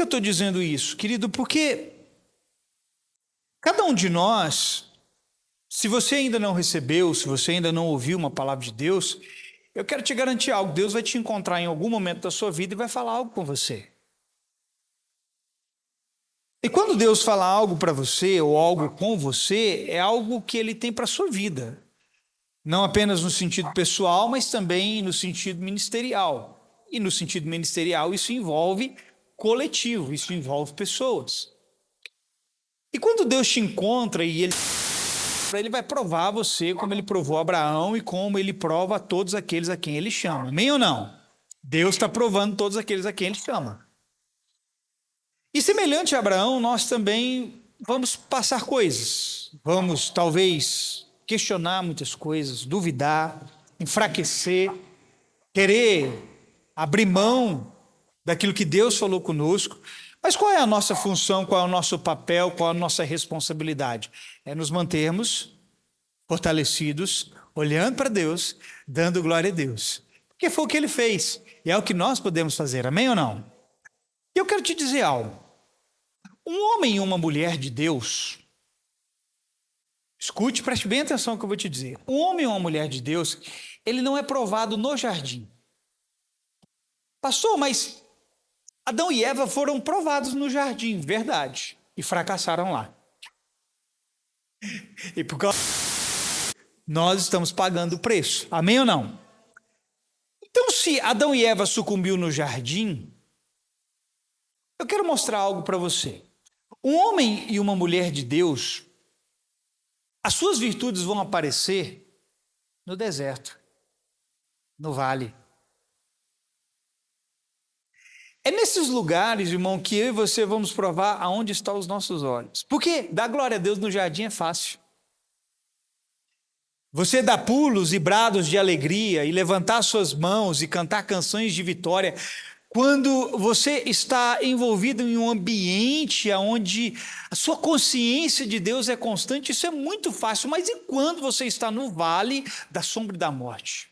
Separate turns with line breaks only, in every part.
estou dizendo isso, querido? Porque cada um de nós, se você ainda não recebeu, se você ainda não ouviu uma palavra de Deus, eu quero te garantir algo. Deus vai te encontrar em algum momento da sua vida e vai falar algo com você. E quando Deus fala algo para você ou algo com você, é algo que Ele tem para a sua vida. Não apenas no sentido pessoal, mas também no sentido ministerial. E no sentido ministerial isso envolve coletivo, isso envolve pessoas. E quando Deus te encontra e Ele vai provar você como Ele provou Abraão e como Ele prova a todos aqueles a quem Ele chama. Amém ou não? Deus está provando todos aqueles a quem Ele chama. E semelhante a Abraão, nós também vamos passar coisas. Vamos, talvez, questionar muitas coisas, duvidar, enfraquecer, querer abrir mão daquilo que Deus falou conosco. Mas qual é a nossa função, qual é o nosso papel, qual é a nossa responsabilidade? É nos mantermos fortalecidos, olhando para Deus, dando glória a Deus. Porque foi o que Ele fez, e é o que nós podemos fazer, amém ou não? E eu quero te dizer algo. Um homem e uma mulher de Deus, escute, preste bem atenção no que eu vou te dizer. Um homem e uma mulher de Deus, ele não é provado no jardim. Pastor, mas Adão e Eva foram provados no jardim, verdade, e fracassaram lá. E por causa nós estamos pagando o preço, amém ou não? Então, se Adão e Eva sucumbiu no jardim, eu quero mostrar algo para você. Um homem e uma mulher de Deus, as suas virtudes vão aparecer no deserto, no vale. É nesses lugares, irmão, que eu e você vamos provar aonde estão os nossos olhos. Porque dar glória a Deus no jardim é fácil. Você dar pulos e brados de alegria e levantar suas mãos e cantar canções de vitória, quando você está envolvido em um ambiente onde a sua consciência de Deus é constante, isso é muito fácil. Mas e quando você está no vale da sombra e da morte?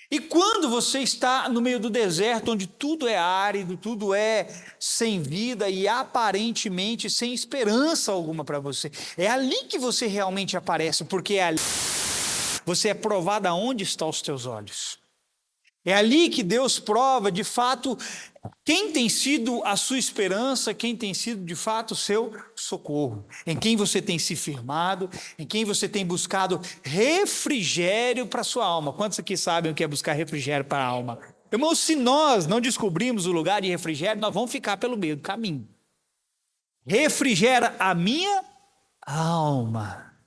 E quando você está no meio do deserto, onde tudo é árido, tudo é sem vida e aparentemente sem esperança alguma para você? É ali que você realmente aparece, porque é ali que você é provado aonde estão os teus olhos. É ali que Deus prova, de fato, quem tem sido a sua esperança, quem tem sido, de fato, o seu socorro. Em quem você tem se firmado, em quem você tem buscado refrigério para a sua alma. Quantos aqui sabem o que é buscar refrigério para a alma? Irmãos, se nós não descobrirmos o lugar de refrigério, nós vamos ficar pelo meio do caminho. Refrigera a minha alma.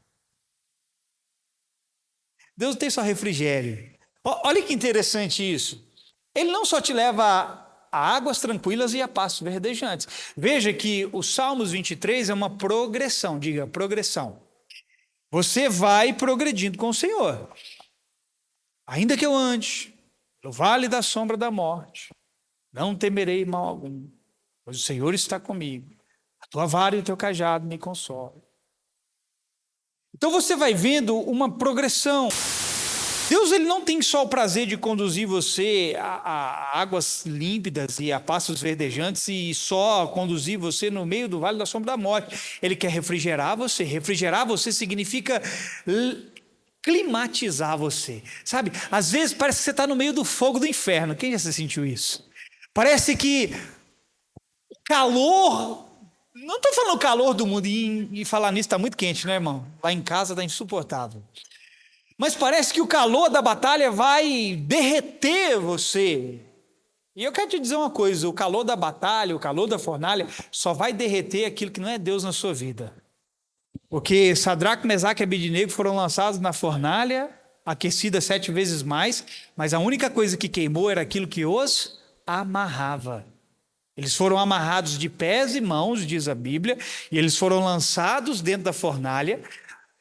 Deus não tem só refrigério. Olha que interessante isso. Ele não só te leva a águas tranquilas e a pastos verdejantes. Veja que o Salmos 23 é uma progressão, diga, progressão. Você vai progredindo com o Senhor. Ainda que eu ande no vale da sombra da morte, não temerei mal algum, pois o Senhor está comigo. A tua vara e o teu cajado me consolam. Então você vai vendo uma progressão. Deus, ele não tem só o prazer de conduzir você a águas límpidas e a pastos verdejantes e só conduzir você no meio do vale da sombra da morte. Ele quer refrigerar você. Refrigerar você significa climatizar você. Sabe, às vezes parece que você está no meio do fogo do inferno. Quem já se sentiu isso? Parece que o calor... Não estou falando o calor do mundo, e falar nisso está muito quente, né, irmão? Lá em casa está insuportável. Mas parece que o calor da batalha vai derreter você. E eu quero te dizer uma coisa, o calor da batalha, o calor da fornalha, só vai derreter aquilo que não é Deus na sua vida. Porque Sadraque, Mesaque e Abednego foram lançados na fornalha, aquecida 7 vezes mais, mas a única coisa que queimou era aquilo que os amarrava. Eles foram amarrados de pés e mãos, diz a Bíblia, e eles foram lançados dentro da fornalha.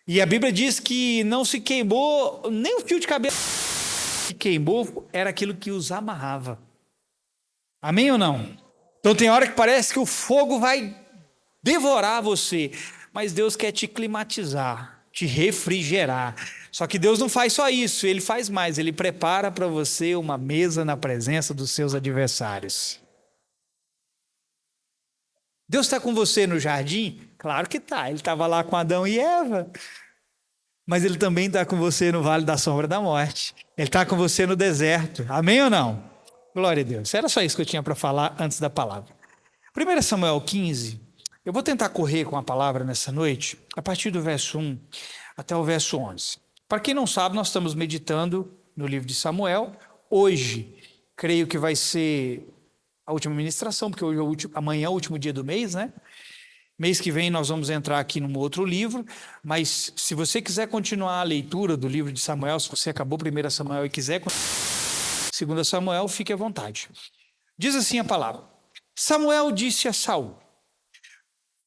E a Bíblia diz que não se queimou nem um fio de cabelo. O que queimou era aquilo que os amarrava. Amém ou não? Então tem hora que parece que o fogo vai devorar você. Mas Deus quer te climatizar, te refrigerar. Só que Deus não faz só isso, Ele faz mais. Ele prepara para você uma mesa na presença dos seus adversários. Deus está com você no jardim? Claro que está. Ele estava lá com Adão e Eva. Mas Ele também está com você no vale da sombra da morte. Ele está com você no deserto. Amém ou não? Glória a Deus. Era só isso que eu tinha para falar antes da palavra. 1 Samuel 15. Eu vou tentar correr com a palavra nessa noite, a partir do verso 1 até o verso 11. Para quem não sabe, nós estamos meditando no livro de Samuel. Hoje, creio que vai ser a última ministração, porque hoje amanhã é o último dia do mês, né? Mês que vem nós vamos entrar aqui num outro livro, mas se você quiser continuar a leitura do livro de Samuel, se você acabou 1 Samuel e quiser 2 Samuel, fique à vontade. Diz assim a palavra: Samuel disse a Saul: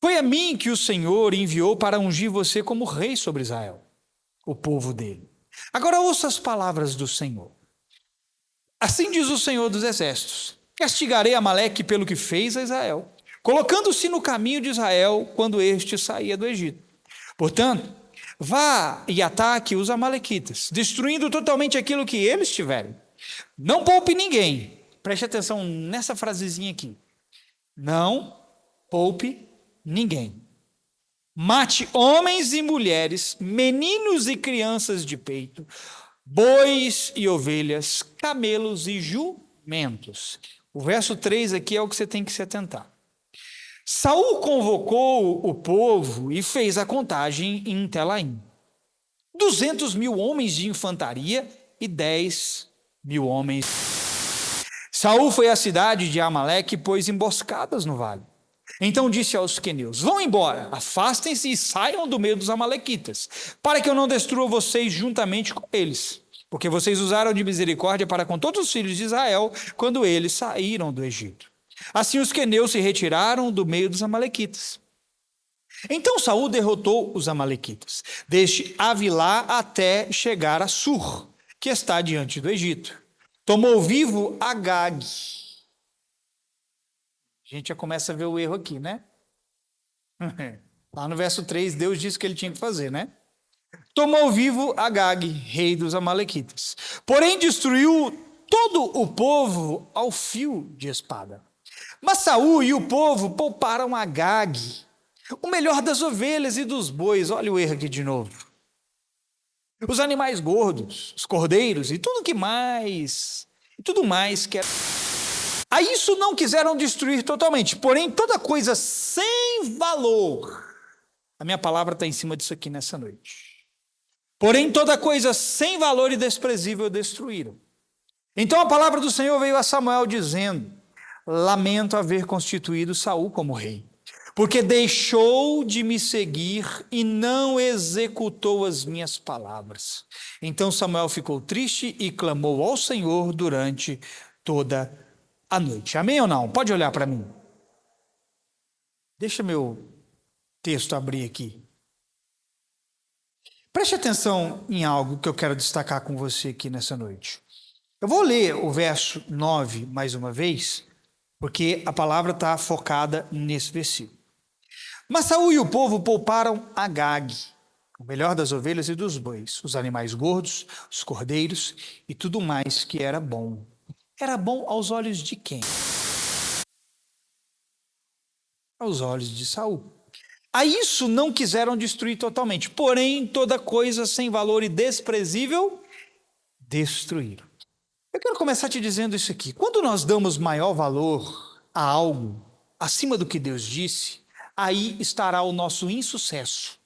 foi a mim que o Senhor enviou para ungir você como rei sobre Israel, o povo dele. Agora ouça as palavras do Senhor. Assim diz o Senhor dos Exércitos: castigarei Amaleque pelo que fez a Israel, colocando-se no caminho de Israel quando este saía do Egito. Portanto, vá e ataque os amalequitas, destruindo totalmente aquilo que eles tiverem. Não poupe ninguém. Preste atenção nessa frasezinha aqui. Não poupe ninguém. Mate homens e mulheres, meninos e crianças de peito, bois e ovelhas, camelos e jumentos. O verso 3 aqui é o que você tem que se atentar. Saul convocou o povo e fez a contagem em Telaim. 200.000 homens de infantaria e 10.000 homens. Saul foi à cidade de Amaleque e pôs emboscadas no vale. Então disse aos queneus: vão embora, afastem-se e saiam do meio dos amalequitas, para que eu não destrua vocês juntamente com eles, porque vocês usaram de misericórdia para com todos os filhos de Israel quando eles saíram do Egito. Assim os queneus se retiraram do meio dos amalequitas. Então Saul derrotou os amalequitas, desde Avilá até chegar a Sur, que está diante do Egito. Tomou vivo Agag. A gente já começa a ver o erro aqui, né? Lá no verso 3, Deus disse o que ele tinha que fazer, né? Tomou vivo Agag, rei dos amalequitas. Porém destruiu todo o povo ao fio de espada. Mas Saul e o povo pouparam Agag, o melhor das ovelhas e dos bois. Olha o erro aqui de novo. Os animais gordos, os cordeiros e tudo mais que era. A isso não quiseram destruir totalmente, porém toda coisa sem valor. A minha palavra está em cima disso aqui nessa noite. Porém toda coisa sem valor e desprezível destruíram. Então a palavra do Senhor veio a Samuel dizendo: lamento haver constituído Saul como rei, porque deixou de me seguir e não executou as minhas palavras. Então Samuel ficou triste e clamou ao Senhor durante toda a noite. Amém ou não? Pode olhar para mim. Deixa meu texto abrir aqui. Preste atenção em algo que eu quero destacar com você aqui nessa noite. Eu vou ler o verso 9 mais uma vez, porque a palavra está focada nesse versículo. Mas Saul e o povo pouparam Agag, o melhor das ovelhas e dos bois, os animais gordos, os cordeiros e tudo mais que era bom. Era bom aos olhos de quem? Aos olhos de Saul. A isso não quiseram destruir totalmente, porém toda coisa sem valor e desprezível destruíram. Eu quero começar te dizendo isso aqui. Quando nós damos maior valor a algo acima do que Deus disse, aí estará o nosso insucesso.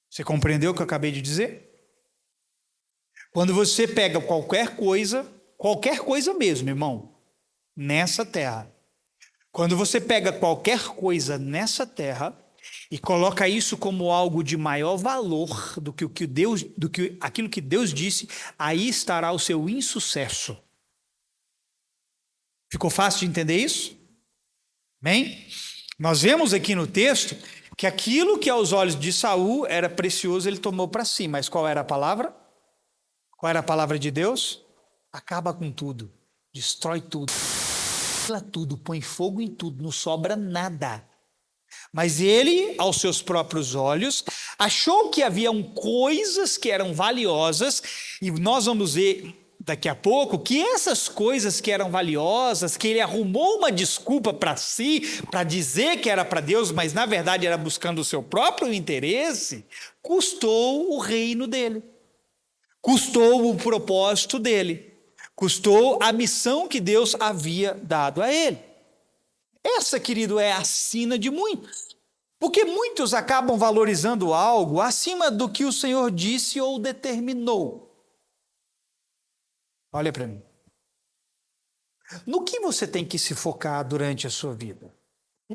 Você compreendeu o que eu acabei de dizer? Quando você pega qualquer coisa mesmo, irmão, nessa terra. Quando você pega qualquer coisa nessa terra e coloca isso como algo de maior valor do que aquilo que Deus disse, aí estará o seu insucesso. Ficou fácil de entender isso? Bem, nós vemos aqui no texto que aquilo que aos olhos de Saul era precioso, ele tomou para si. Mas qual era a palavra? Qual era a palavra de Deus? Acaba com tudo, destrói tudo, tudo, põe fogo em tudo, não sobra nada. Mas ele, aos seus próprios olhos, achou que haviam coisas que eram valiosas, e nós vamos ver daqui a pouco que essas coisas que eram valiosas, que ele arrumou uma desculpa para si, para dizer que era para Deus, mas na verdade era buscando o seu próprio interesse, custou o reino dele, custou o propósito dele, custou a missão que Deus havia dado a ele. Essa, querido, é a sina de muitos. Porque muitos acabam valorizando algo acima do que o Senhor disse ou determinou. Olha para mim. No que você tem que se focar durante a sua vida?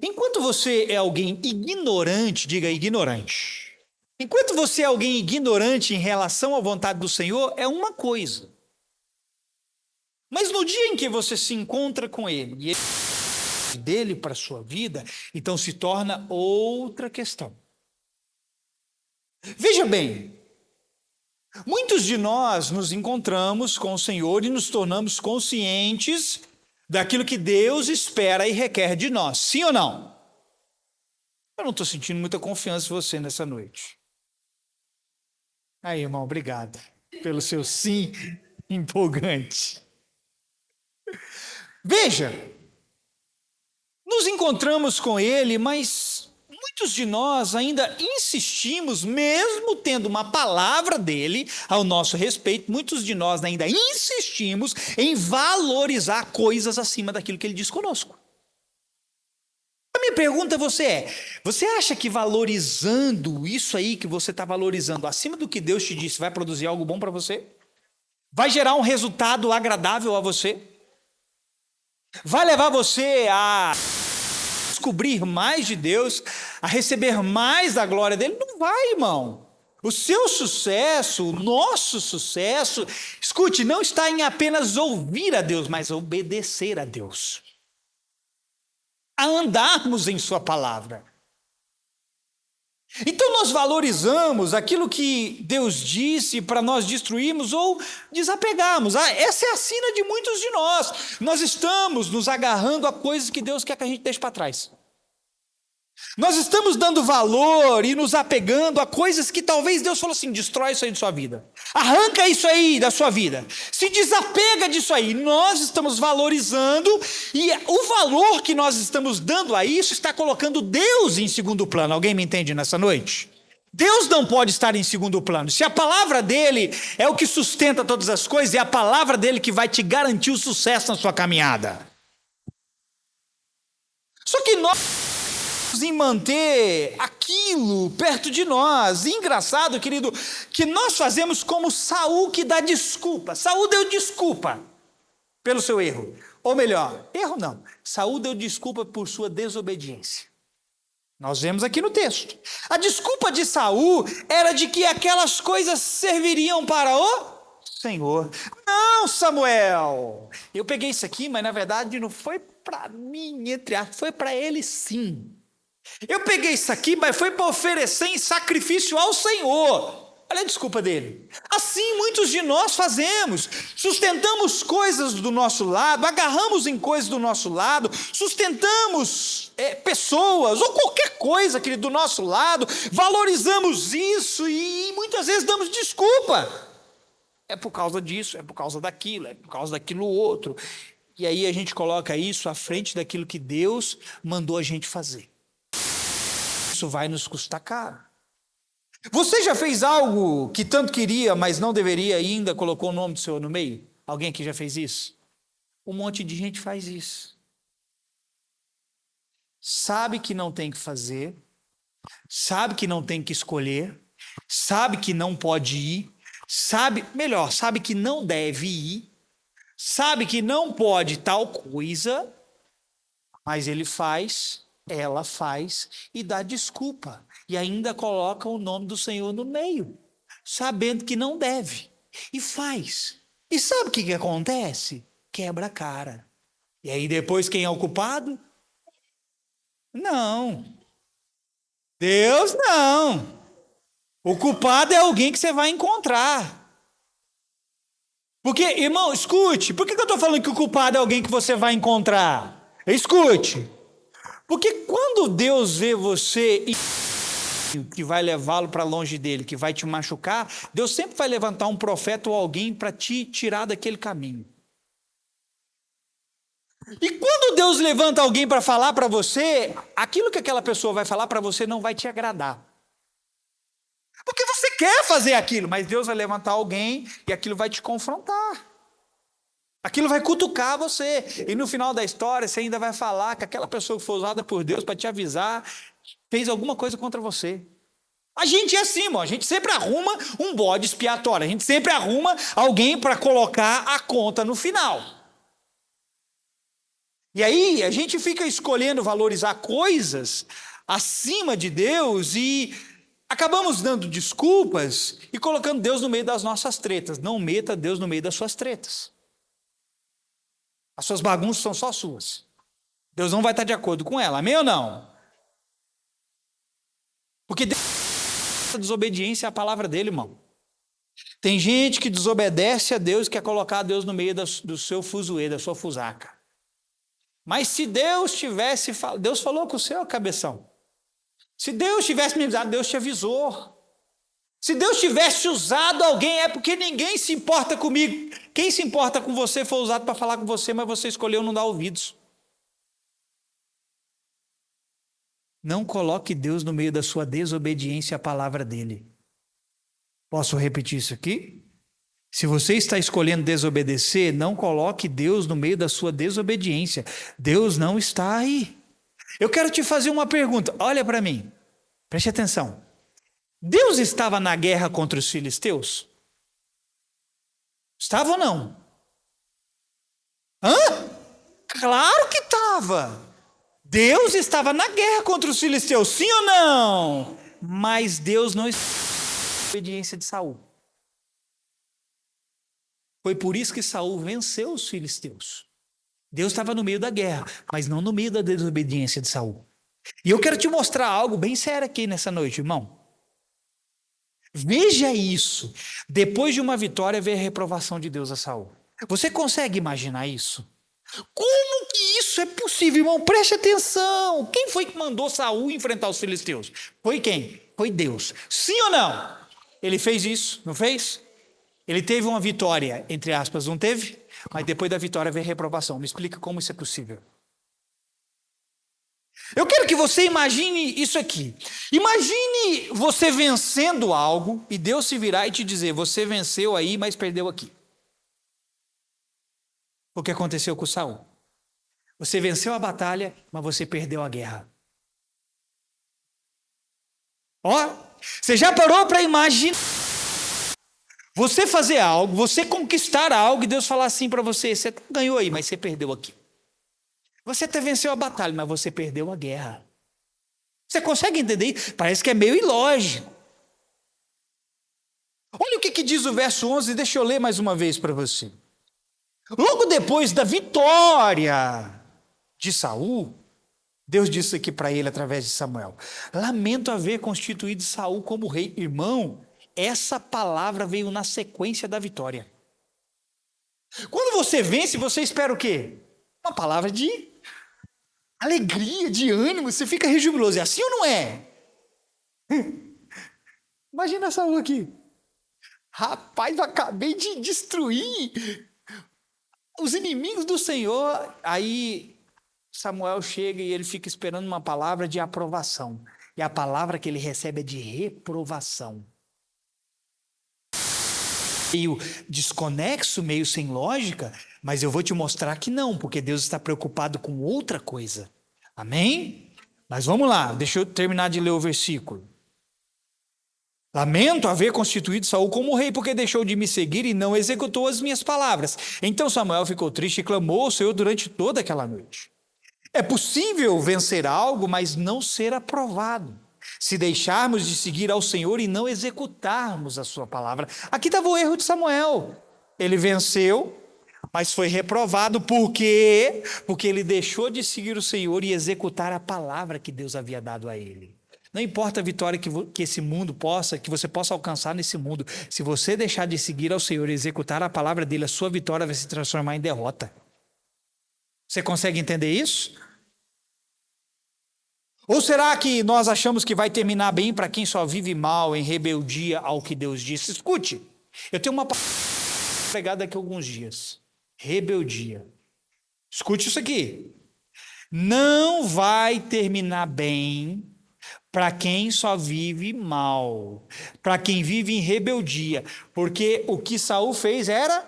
Enquanto você é alguém ignorante, diga ignorante. Enquanto você é alguém ignorante em relação à vontade do Senhor, é uma coisa. Mas no dia em que você se encontra com Ele e Ele dele para a sua vida, então se torna outra questão. Veja bem, muitos de nós nos encontramos com o Senhor e nos tornamos conscientes daquilo que Deus espera e requer de nós, sim ou não? Eu não estou sentindo muita confiança em você nessa noite. Aí, irmão, obrigado pelo seu sim empolgante. Veja, nos encontramos com Ele, mas muitos de nós ainda insistimos, mesmo tendo uma palavra dele ao nosso respeito, muitos de nós ainda insistimos em valorizar coisas acima daquilo que ele diz conosco. A minha pergunta a você é, você acha que valorizando isso aí que você está valorizando acima do que Deus te disse vai produzir algo bom para você? Vai gerar um resultado agradável a você? Vai levar você a descobrir mais de Deus, a receber mais da glória dele? Não vai, irmão. O seu sucesso, o nosso sucesso, escute, não está em apenas ouvir a Deus, mas obedecer a Deus. A andarmos em sua palavra. Então nós valorizamos aquilo que Deus disse para nós destruirmos ou desapegarmos. Essa é a sina de muitos de nós. Nós estamos nos agarrando a coisas que Deus quer que a gente deixe para trás. Nós estamos dando valor e nos apegando a coisas que talvez Deus falou assim, destrói isso aí de sua vida. Arranca isso aí da sua vida. Se desapega disso aí. Nós estamos valorizando e o valor que nós estamos dando a isso está colocando Deus em segundo plano. Alguém me entende nessa noite? Deus não pode estar em segundo plano. Se a palavra dele é o que sustenta todas as coisas, é a palavra dele que vai te garantir o sucesso na sua caminhada. Só que nós em manter aquilo perto de nós. E engraçado, querido, que nós fazemos como Saul que dá desculpa. Saul deu desculpa pelo seu erro. Ou melhor, erro não. Saul deu desculpa por sua desobediência. Nós vemos aqui no texto. A desculpa de Saul era de que aquelas coisas serviriam para o Senhor. Não, Samuel. Eu peguei isso aqui, mas na verdade não foi para mim, entre aspas, foi para ele sim. Eu peguei isso aqui, mas foi para oferecer em sacrifício ao Senhor. Olha a desculpa dele. Assim muitos de nós fazemos. Sustentamos coisas do nosso lado, agarramos em coisas do nosso lado, sustentamos pessoas ou qualquer coisa, querido, do nosso lado, valorizamos isso e muitas vezes damos desculpa. É por causa disso, é por causa daquilo, é por causa daquilo outro. E aí a gente coloca isso à frente daquilo que Deus mandou a gente fazer. Isso vai nos custar caro. Você já fez algo que tanto queria, mas não deveria e ainda colocou o nome do Senhor no meio? Alguém aqui já fez isso? Um monte de gente faz isso. Sabe que não tem que fazer, sabe que não tem que escolher, sabe que não pode ir, sabe que não deve ir, sabe que não pode tal coisa, mas ele faz, ela faz e dá desculpa. E ainda coloca o nome do Senhor no meio, sabendo que não deve. E faz. E sabe o que acontece? Quebra a cara. E aí depois quem é o culpado? Não. Deus não. O culpado é alguém que você vai encontrar. Porque, irmão, escute. Por que eu estou falando que o culpado é alguém que você vai encontrar? Escute. Porque quando Deus vê você que vai levá-lo para longe dele, que vai te machucar, Deus sempre vai levantar um profeta ou alguém para te tirar daquele caminho. E quando Deus levanta alguém para falar para você, aquilo que aquela pessoa vai falar para você não vai te agradar. Porque você quer fazer aquilo, mas Deus vai levantar alguém e aquilo vai te confrontar. Aquilo vai cutucar você. E no final da história, você ainda vai falar que aquela pessoa que foi usada por Deus para te avisar fez alguma coisa contra você. A gente é assim, a gente sempre arruma um bode expiatório. A gente sempre arruma alguém para colocar a conta no final. E aí a gente fica escolhendo valorizar coisas acima de Deus e acabamos dando desculpas e colocando Deus no meio das nossas tretas. Não meta Deus no meio das suas tretas. As suas bagunças são só suas. Deus não vai estar de acordo com ela, amém ou não? Porque Deus desobediência à palavra dele, irmão. Tem gente que desobedece a Deus, quer colocar Deus no meio do seu fuzuê, da sua fusaca. Mas se Deus tivesse, Deus falou com o seu cabeção. Se Deus tivesse me avisado, Deus te avisou. Se Deus tivesse usado alguém, é porque ninguém se importa comigo. Quem se importa com você foi usado para falar com você, mas você escolheu não dar ouvidos. Não coloque Deus no meio da sua desobediência à palavra dele. Posso repetir isso aqui? Se você está escolhendo desobedecer, não coloque Deus no meio da sua desobediência. Deus não está aí. Eu quero te fazer uma pergunta. Olha para mim. Preste atenção. Deus estava na guerra contra os filisteus? Estava ou não? Hã? Claro que estava. Deus estava na guerra contra os filisteus, sim ou não? Mas Deus não estava na obediência de Saul. Foi por isso que Saul venceu os filisteus. Deus estava no meio da guerra, mas não no meio da desobediência de Saul. E eu quero te mostrar algo bem sério aqui nessa noite, irmão. Veja isso. Depois de uma vitória, veio a reprovação de Deus a Saul. Você consegue imaginar isso? Como que isso é possível, irmão? Preste atenção. Quem foi que mandou Saul enfrentar os filisteus? Foi quem? Foi Deus. Sim ou não? Ele fez isso, não fez? Ele teve uma vitória, entre aspas, não teve? Mas depois da vitória veio a reprovação. Me explica como isso é possível. Eu quero que você imagine isso aqui. Imagine você vencendo algo e Deus se virar e te dizer: você venceu aí, mas perdeu aqui. O que aconteceu com Saul? Você venceu a batalha, mas você perdeu a guerra. Ó, você já parou para imaginar você fazer algo, você conquistar algo e Deus falar assim para você: você ganhou aí, mas você perdeu aqui. Você até venceu a batalha, mas você perdeu a guerra. Você consegue entender? Parece que é meio ilógico. Olha o que diz o verso 11, deixa eu ler mais uma vez para você. Logo depois da vitória de Saul, Deus disse aqui para ele através de Samuel: lamento haver constituído Saul como rei. Irmão, essa palavra veio na sequência da vitória. Quando você vence, você espera o quê? Uma palavra de alegria, de ânimo, você fica rejubiloso. É assim ou não é? Imagina Saul aqui. Rapaz, eu acabei de destruir os inimigos do Senhor. Aí Samuel chega e ele fica esperando uma palavra de aprovação. E a palavra que ele recebe é de reprovação. Meio desconexo, meio sem lógica, mas eu vou te mostrar que não, porque Deus está preocupado com outra coisa. Amém? Mas vamos lá, deixa eu terminar de ler o versículo. Lamento haver constituído Saul como rei, porque deixou de me seguir e não executou as minhas palavras. Então Samuel ficou triste e clamou ao Senhor durante toda aquela noite. É possível vencer algo, mas não ser aprovado, se deixarmos de seguir ao Senhor e não executarmos a sua palavra. Aqui estava o erro de Samuel. Ele venceu, mas foi reprovado. Por quê? Porque ele deixou de seguir o Senhor e executar a palavra que Deus havia dado a ele. Não importa a vitória que esse mundo possa, que você possa alcançar nesse mundo, se você deixar de seguir ao Senhor e executar a palavra dele, a sua vitória vai se transformar em derrota. Você consegue entender isso? Ou será que nós achamos que vai terminar bem para quem só vive mal em rebeldia ao que Deus disse? Escute, eu tenho uma palavra pregada daqui a alguns dias. Rebeldia. Escute isso aqui. Não vai terminar bem para quem só vive mal, para quem vive em rebeldia, porque o que Saul fez era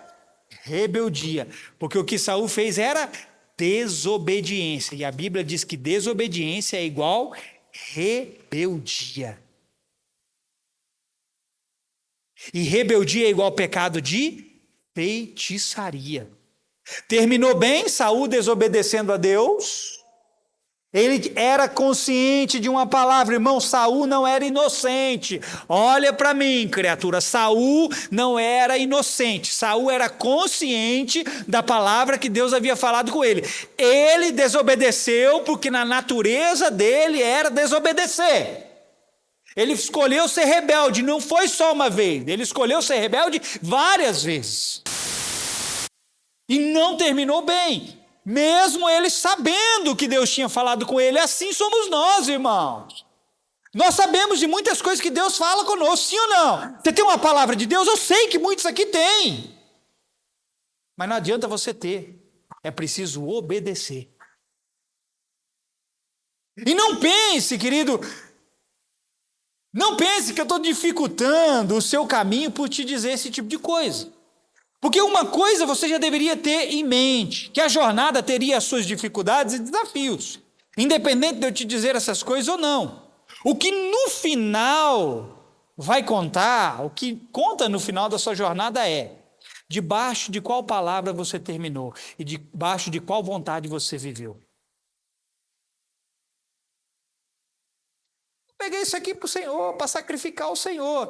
rebeldia, porque o que Saul fez era desobediência, e a Bíblia diz que desobediência é igual rebeldia. E rebeldia é igual pecado de feitiçaria. Terminou bem, Saul desobedecendo a Deus. Ele era consciente de uma palavra, irmão, Saul não era inocente. Olha para mim, criatura, Saul não era inocente. Saul era consciente da palavra que Deus havia falado com ele. Ele desobedeceu porque na natureza dele era desobedecer. Ele escolheu ser rebelde, não foi só uma vez, ele escolheu ser rebelde várias vezes. E não terminou bem. Mesmo ele sabendo que Deus tinha falado com ele, assim somos nós, irmãos. Nós sabemos de muitas coisas que Deus fala conosco, sim ou não? Você tem uma palavra de Deus? Eu sei que muitos aqui têm. Mas não adianta você ter, é preciso obedecer. E não pense, querido, não pense que eu estou dificultando o seu caminho por te dizer esse tipo de coisa. Porque uma coisa você já deveria ter em mente, que a jornada teria as suas dificuldades e desafios, independente de eu te dizer essas coisas ou não. O que no final vai contar, o que conta no final da sua jornada é debaixo de qual palavra você terminou e debaixo de qual vontade você viveu. Eu peguei isso aqui para o Senhor, para sacrificar o Senhor.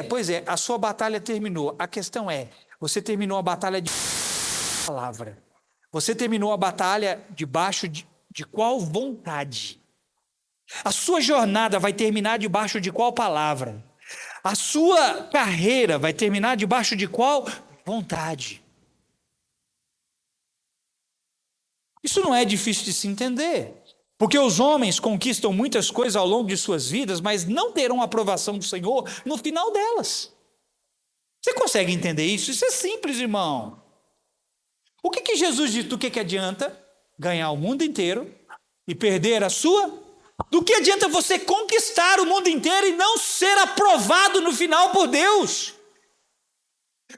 Pois é, a sua batalha terminou. A questão é, você terminou a batalha de palavra. Você terminou a batalha debaixo de qual vontade? A sua jornada vai terminar debaixo de qual palavra? A sua carreira vai terminar debaixo de qual vontade? Isso não é difícil de se entender. Porque os homens conquistam muitas coisas ao longo de suas vidas, mas não terão a aprovação do Senhor no final delas. Você consegue entender isso? Isso é simples, irmão. O que Jesus disse? Do que adianta ganhar o mundo inteiro e perder a sua? Do que adianta você conquistar o mundo inteiro e não ser aprovado no final por Deus?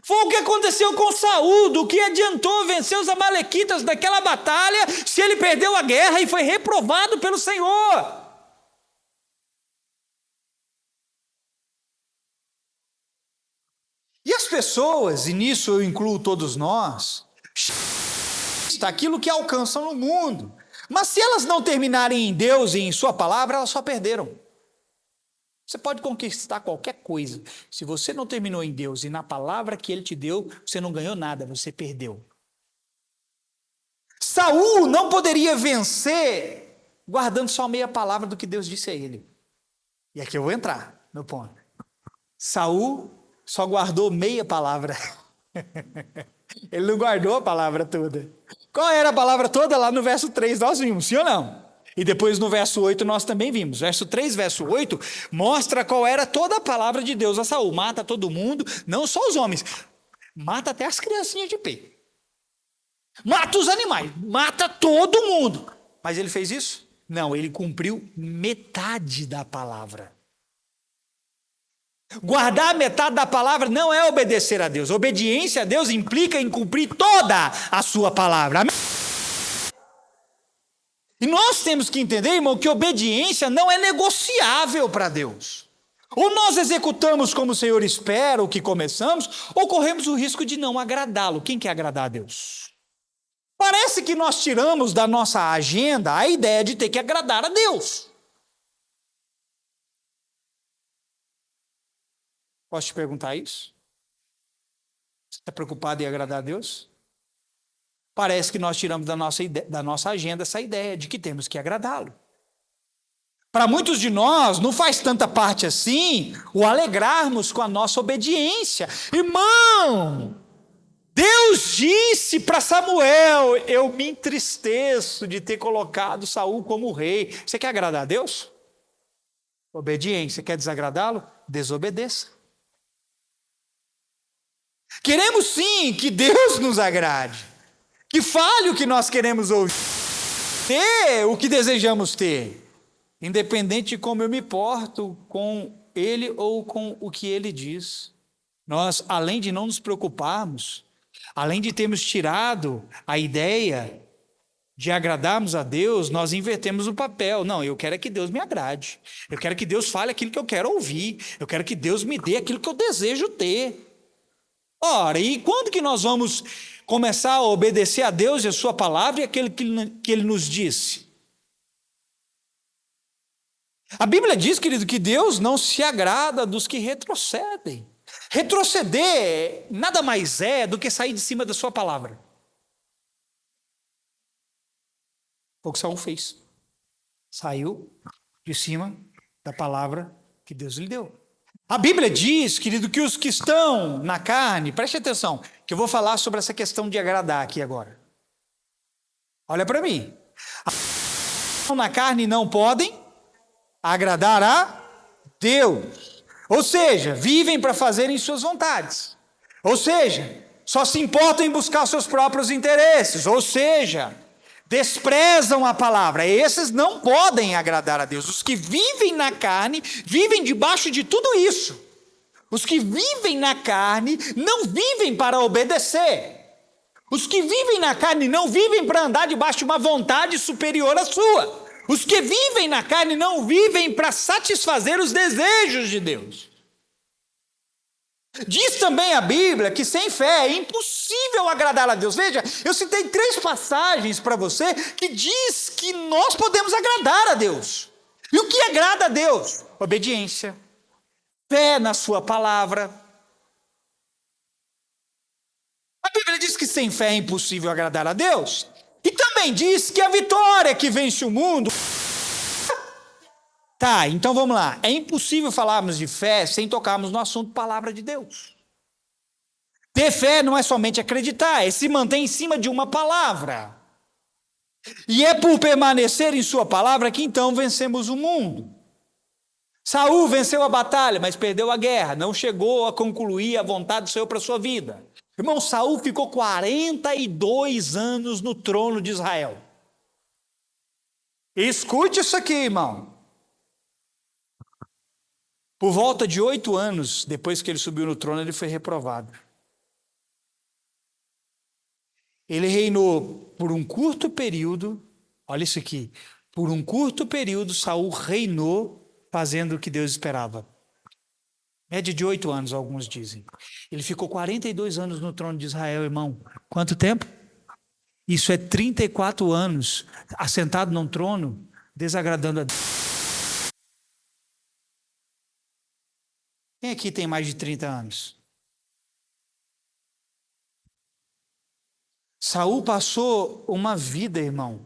Foi o que aconteceu com Saul. Do que adiantou vencer os amalequitas daquela batalha se ele perdeu a guerra e foi reprovado pelo Senhor? E as pessoas, e nisso eu incluo todos nós, aquilo que alcançam no mundo. Mas se elas não terminarem em Deus e em sua palavra, elas só perderam. Você pode conquistar qualquer coisa. Se você não terminou em Deus e na palavra que Ele te deu, você não ganhou nada, você perdeu. Saul não poderia vencer guardando só meia palavra do que Deus disse a ele. E aqui eu vou entrar no ponto. Saul só guardou meia palavra. Ele não guardou a palavra toda. Qual era a palavra toda? Lá no verso 3 nós vimos, sim ou não? E depois no verso 8 nós também vimos. Verso 3, verso 8, mostra qual era toda a palavra de Deus a Saul. Mata todo mundo, não só os homens. Mata até as criancinhas de pé. Mata os animais, mata todo mundo. Mas ele fez isso? Não, ele cumpriu metade da palavra. Guardar metade da palavra não é obedecer a Deus. Obediência a Deus implica em cumprir toda a sua palavra. Amém? E nós temos que entender, irmão, que obediência não é negociável para Deus. Ou nós executamos como o Senhor espera o que começamos, ou corremos o risco de não agradá-lo. Quem quer agradar a Deus? Parece que nós tiramos da nossa agenda a ideia de ter que agradar a Deus. Posso te perguntar isso? Você está preocupado em agradar a Deus? Parece que nós tiramos da nossa agenda essa ideia de que temos que agradá-lo. Para muitos de nós, não faz tanta parte assim o alegrarmos com a nossa obediência. Irmão, Deus disse para Samuel: eu me entristeço de ter colocado Saul como rei. Você quer agradar a Deus? Obediência. Quer desagradá-lo? Desobedeça. Queremos sim que Deus nos agrade, que fale o que nós queremos ouvir, ter o que desejamos ter, independente de como eu me porto com Ele ou com o que Ele diz. Nós, além de não nos preocuparmos, além de termos tirado a ideia de agradarmos a Deus, nós invertemos o papel. Não, eu quero é que Deus me agrade. Eu quero que Deus fale aquilo que eu quero ouvir. Eu quero que Deus me dê aquilo que eu desejo ter. Ora, e quando que nós vamos começar a obedecer a Deus e a sua palavra e aquilo que Ele nos disse? A Bíblia diz, querido, que Deus não se agrada dos que retrocedem. Retroceder nada mais é do que sair de cima da sua palavra. Foi o que Saul fez. Saiu de cima da palavra que Deus lhe deu. A Bíblia diz, querido, que os que estão na carne, preste atenção, que eu vou falar sobre essa questão de agradar aqui agora. Olha para mim. Os que estão na carne não podem agradar a Deus. Ou seja, vivem para fazerem suas vontades. Ou seja, só se importam em buscar seus próprios interesses. Ou seja, desprezam a palavra. Esses não podem agradar a Deus. Os que vivem na carne, vivem debaixo de tudo isso. Os que vivem na carne, não vivem para obedecer. Os que vivem na carne, não vivem para andar debaixo de uma vontade superior à sua. Os que vivem na carne, não vivem para satisfazer os desejos de Deus. Diz também a Bíblia que sem fé é impossível agradar a Deus. Veja, eu citei 3 passagens para você que diz que nós podemos agradar a Deus. E o que agrada a Deus? Obediência, fé na sua palavra. A Bíblia diz que sem fé é impossível agradar a Deus. E também diz que a vitória que vence o mundo... Tá, então vamos lá. É impossível falarmos de fé sem tocarmos no assunto palavra de Deus. Ter fé não é somente acreditar, é se manter em cima de uma palavra. E é por permanecer em sua palavra que então vencemos o mundo. Saul venceu a batalha, mas perdeu a guerra, não chegou a concluir a vontade do Senhor para a sua vida. Irmão, Saul ficou 42 anos no trono de Israel. Escute isso aqui, irmão. Por volta de 8 anos, depois que ele subiu no trono, ele foi reprovado. Ele reinou por um curto período, olha isso aqui, por um curto período, Saul reinou fazendo o que Deus esperava. Média de 8 anos, alguns dizem. Ele ficou 42 anos no trono de Israel, irmão. Quanto tempo? Isso é 34 anos, assentado num trono, desagradando a Deus. Quem aqui tem mais de 30 anos? Saul passou uma vida, irmão,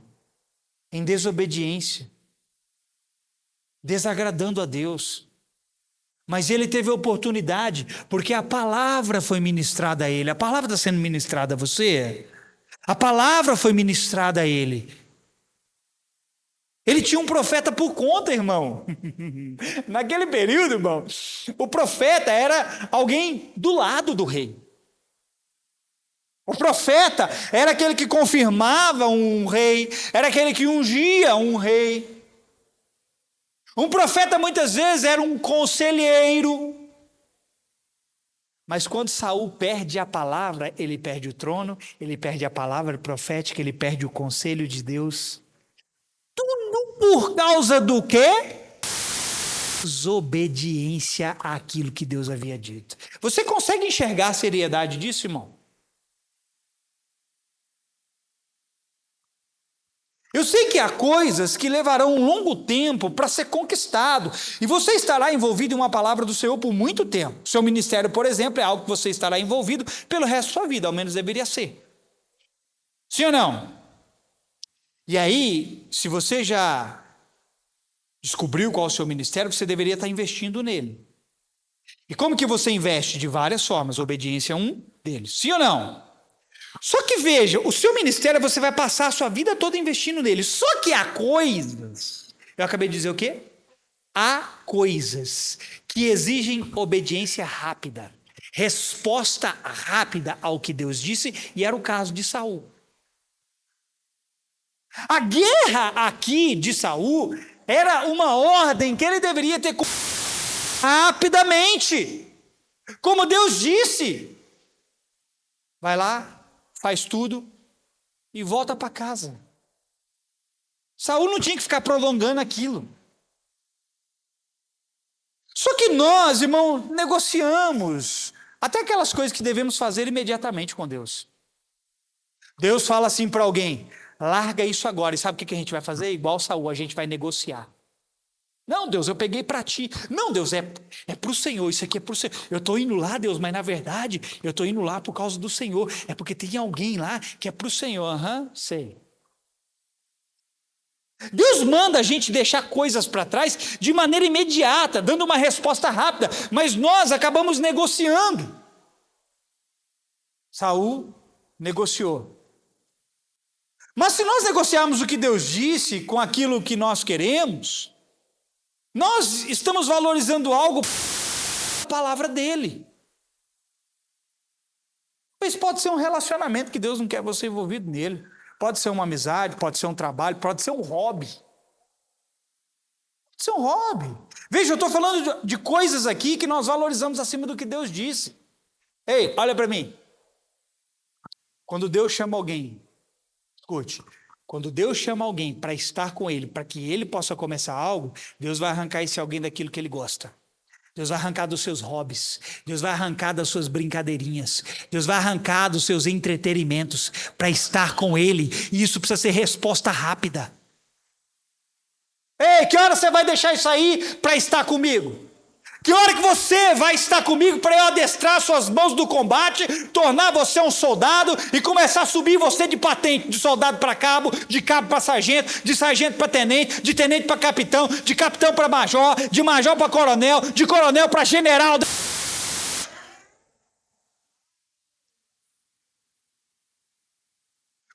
em desobediência, desagradando a Deus. Mas ele teve a oportunidade, porque a palavra foi ministrada a ele. A palavra está sendo ministrada a você? A palavra foi ministrada a ele. Ele tinha um profeta por conta, irmão. Naquele período, irmão, o profeta era alguém do lado do rei. O profeta era aquele que confirmava um rei, era aquele que ungia um rei. Um profeta muitas vezes era um conselheiro. Mas quando Saul perde a palavra, ele perde o trono, ele perde a palavra profética, ele perde o conselho de Deus. Tudo por causa do quê? Desobediência àquilo que Deus havia dito. Você consegue enxergar a seriedade disso, irmão? Eu sei que há coisas que levarão um longo tempo para ser conquistado, e você estará envolvido em uma palavra do Senhor por muito tempo. Seu ministério, por exemplo, é algo que você estará envolvido pelo resto da sua vida, ao menos deveria ser. Sim ou não? E aí, se você já descobriu qual é o seu ministério, você deveria estar investindo nele. E como que você investe? De várias formas. Obediência é um deles. Sim ou não? Só que veja, o seu ministério você vai passar a sua vida toda investindo nele. Só que há coisas, eu acabei de dizer o quê? Há coisas que exigem obediência rápida, resposta rápida ao que Deus disse, e era o caso de Saul. A guerra aqui de Saul era uma ordem que ele deveria ter rapidamente, como Deus disse. Vai lá, faz tudo e volta para casa. Saul não tinha que ficar prolongando aquilo. Só que nós, irmão, negociamos até aquelas coisas que devemos fazer imediatamente com Deus. Deus fala assim para alguém: larga isso agora. E sabe o que a gente vai fazer? Igual Saul, a gente vai negociar. Não, Deus, eu peguei para ti. Não, Deus, é para o Senhor, isso aqui é para o Senhor. Eu estou indo lá, Deus, mas na verdade eu estou indo lá por causa do Senhor. É porque tem alguém lá que é para o Senhor. Sei. Deus manda a gente deixar coisas para trás de maneira imediata, dando uma resposta rápida, mas nós acabamos negociando. Saul negociou. Mas se nós negociarmos o que Deus disse com aquilo que nós queremos, nós estamos valorizando algo a palavra dele. Mas pode ser um relacionamento que Deus não quer você envolvido nele. Pode ser uma amizade, pode ser um trabalho, pode ser um hobby. Pode ser um hobby. Veja, eu estou falando de coisas aqui que nós valorizamos acima do que Deus disse. Ei, olha para mim. Quando Deus chama alguém, escute, quando Deus chama alguém para estar com ele, para que ele possa começar algo, Deus vai arrancar esse alguém daquilo que ele gosta. Deus vai arrancar dos seus hobbies, Deus vai arrancar das suas brincadeirinhas, Deus vai arrancar dos seus entretenimentos para estar com ele, e isso precisa ser resposta rápida. Ei, que hora você vai deixar isso aí para estar comigo? Que hora que você vai estar comigo para eu adestrar suas mãos do combate, tornar você um soldado e começar a subir você de patente, de soldado para cabo, de cabo para sargento, de sargento para tenente, de tenente para capitão, de capitão para major, de major para coronel, de coronel para general.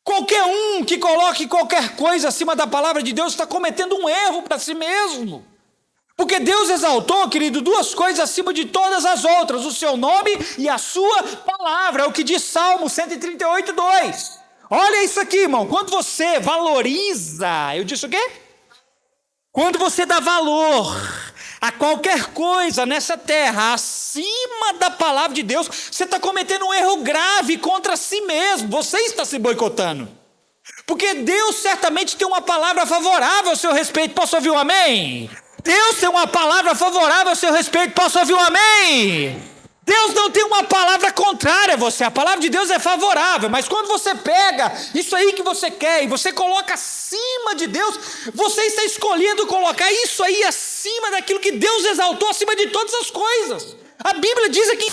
Qualquer um que coloque qualquer coisa acima da palavra de Deus está cometendo um erro para si mesmo. Porque Deus exaltou, querido, duas coisas acima de todas as outras: o seu nome e a sua palavra. É o que diz Salmo 138:2. Olha isso aqui, irmão. Quando você valoriza, eu disse o quê? Quando você dá valor a qualquer coisa nessa terra acima da palavra de Deus, você está cometendo um erro grave contra si mesmo. Você está se boicotando. Porque Deus certamente tem uma palavra favorável ao seu respeito. Posso ouvir um amém? Deus tem uma palavra favorável ao seu respeito. Posso ouvir um amém? Deus não tem uma palavra contrária a você. A palavra de Deus é favorável. Mas quando você pega isso aí que você quer e você coloca acima de Deus, você está escolhendo colocar isso aí acima daquilo que Deus exaltou, acima de todas as coisas. A Bíblia diz aqui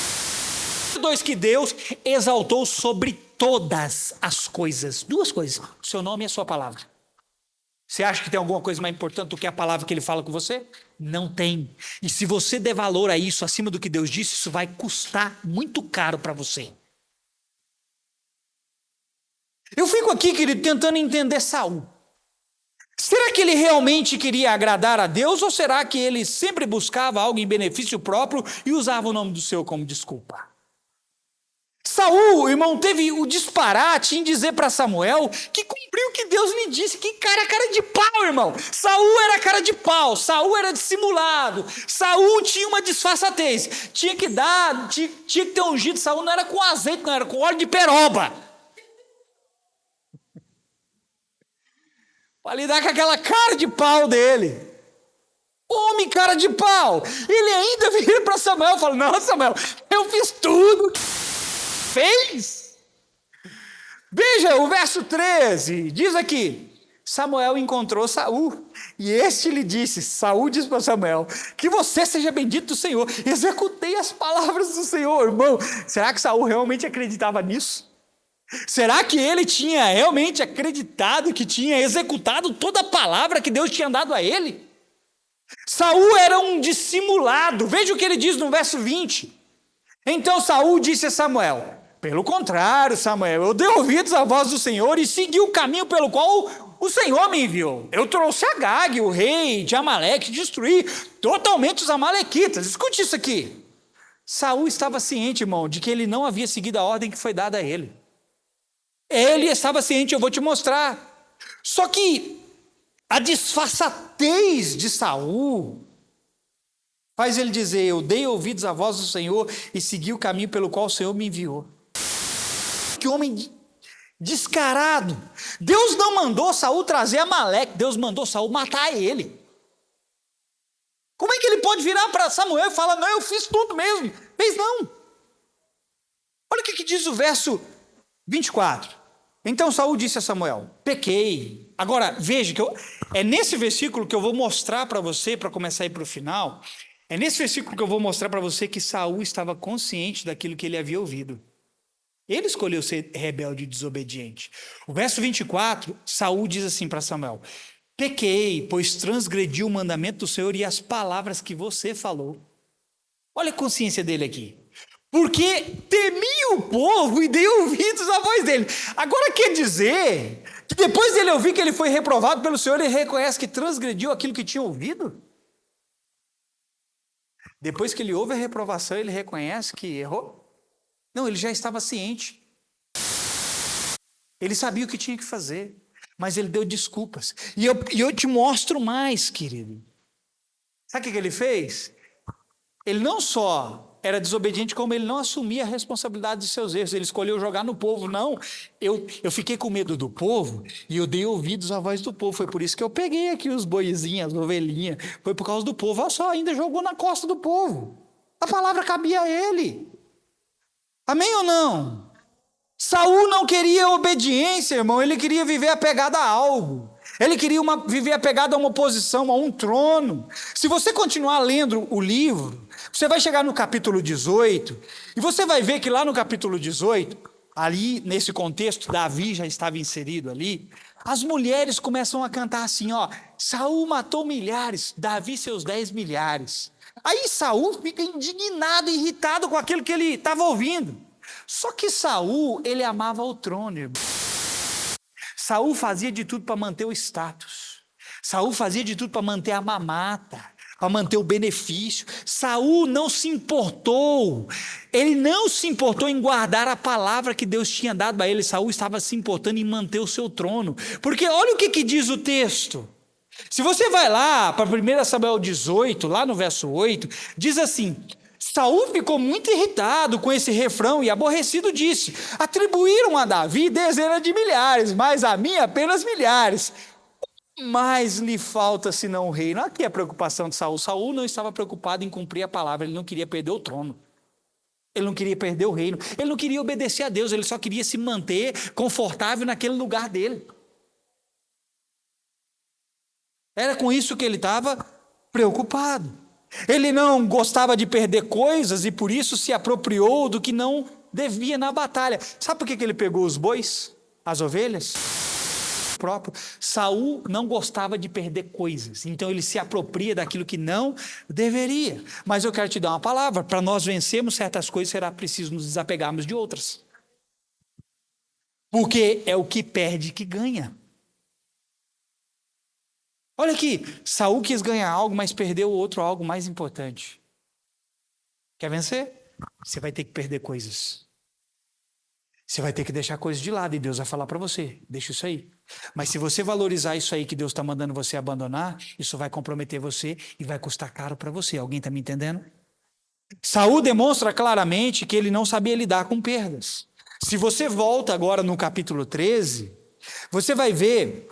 que Deus exaltou sobre todas as coisas. Duas coisas: o seu nome e a sua palavra. Você acha que tem alguma coisa mais importante do que a palavra que ele fala com você? Não tem. E se você der valor a isso acima do que Deus disse, isso vai custar muito caro para você. Eu fico aqui, querido, tentando entender Saul. Será que ele realmente queria agradar a Deus, ou será que ele sempre buscava algo em benefício próprio e usava o nome do Senhor como desculpa? Saul, irmão, teve o disparate em dizer para Samuel que cumpriu o que Deus lhe disse. Que cara de pau, irmão. Saul era cara de pau, Saul era dissimulado, Saul tinha uma disfarçatez. Tinha que ter ungido Saul, não era com azeite, não, era com óleo de peroba. Para lidar com aquela cara de pau dele. Homem cara de pau. Ele ainda vira para Samuel e fala: não, Samuel, eu fiz tudo fez. Veja o verso 13, diz aqui: Samuel encontrou Saul, e este lhe disse, Saul disse para Samuel, que você seja bendito do Senhor. Executei as palavras do Senhor. Irmão, será que Saul realmente acreditava nisso? Será que ele tinha realmente acreditado que tinha executado toda a palavra que Deus tinha dado a ele? Saul era um dissimulado. Veja o que ele diz no verso 20. Então Saul disse a Samuel: Pelo contrário, Samuel, eu dei ouvidos à voz do Senhor e segui o caminho pelo qual o Senhor me enviou. Eu trouxe Agag, o rei de Amaleque, e destruí totalmente os amalequitas. Escute isso aqui. Saul estava ciente, irmão, de que ele não havia seguido a ordem que foi dada a ele. Ele estava ciente, eu vou te mostrar. Só que a disfarçatez de Saul faz ele dizer: eu dei ouvidos à voz do Senhor e segui o caminho pelo qual o Senhor me enviou. Que homem descarado. Deus não mandou Saul trazer Amaleque, Deus mandou Saul matar ele. Como é que ele pode virar para Samuel e falar: não, eu fiz tudo mesmo? Fez não. Olha o que diz o verso 24. Então Saul disse a Samuel: pequei. Agora, veja que é nesse versículo que eu vou mostrar para você, para começar a ir para o final, é nesse versículo que eu vou mostrar para você que Saul estava consciente daquilo que ele havia ouvido. Ele escolheu ser rebelde e desobediente. O verso 24, Saul diz assim para Samuel: pequei, pois transgredi o mandamento do Senhor e as palavras que você falou. Olha a consciência dele aqui. Porque temi o povo e dei ouvidos à voz dele. Agora quer dizer que depois dele ouvir que ele foi reprovado pelo Senhor, ele reconhece que transgrediu aquilo que tinha ouvido? Depois que ele ouve a reprovação, ele reconhece que errou? Não, ele já estava ciente. Ele sabia o que tinha que fazer, mas ele deu desculpas. E eu te mostro mais, querido. Sabe o que ele fez? Ele não só era desobediente, como ele não assumia a responsabilidade de seus erros. Ele escolheu jogar no povo. Não, eu fiquei com medo do povo e eu dei ouvidos à voz do povo. Foi por isso que eu peguei aqui os boizinhos, as ovelhinhas. Foi por causa do povo. Olha só, ainda jogou na costa do povo. A palavra cabia a ele. Amém ou não? Saul não queria obediência, irmão. Ele queria viver apegado a algo. Ele queria viver apegado a uma posição, a um trono. Se você continuar lendo o livro, você vai chegar no capítulo 18, e você vai ver que lá no capítulo 18, ali nesse contexto, Davi já estava inserido ali, as mulheres começam a cantar assim, ó: Saul matou milhares, Davi seus 10 milhares. Aí Saul fica indignado, irritado com aquilo que ele estava ouvindo. Só que Saul, ele amava o trono, irmão. Saul fazia de tudo para manter o status. Saul fazia de tudo para manter a mamata, para manter o benefício. Saul não se importou. Ele não se importou em guardar a palavra que Deus tinha dado a ele. Saul estava se importando em manter o seu trono. Porque olha o que diz o texto. Se você vai lá para 1 Samuel 18, lá no verso 8, diz assim: Saul ficou muito irritado com esse refrão e aborrecido disse: atribuíram a Davi dezenas de milhares, mas a mim apenas milhares. Mas lhe falta senão o reino. Aqui é a preocupação de Saul. Saul não estava preocupado em cumprir a palavra, ele não queria perder o trono. Ele não queria perder o reino, ele não queria obedecer a Deus, ele só queria se manter confortável naquele lugar dele. Era com isso que ele estava preocupado. Ele não gostava de perder coisas e por isso se apropriou do que não devia na batalha. Sabe por que ele pegou os bois, as ovelhas? Próprio. Saul não gostava de perder coisas, então ele se apropria daquilo que não deveria. Mas eu quero te dar uma palavra: para nós vencermos certas coisas, será preciso nos desapegarmos de outras. Porque é o que perde que ganha. Olha aqui, Saul quis ganhar algo, mas perdeu outro algo mais importante. Quer vencer? Você vai ter que perder coisas. Você vai ter que deixar coisas de lado e Deus vai falar para você: deixa isso aí. Mas se você valorizar isso aí que Deus está mandando você abandonar, isso vai comprometer você e vai custar caro para você. Alguém está me entendendo? Saul demonstra claramente que ele não sabia lidar com perdas. Se você volta agora no capítulo 13, você vai ver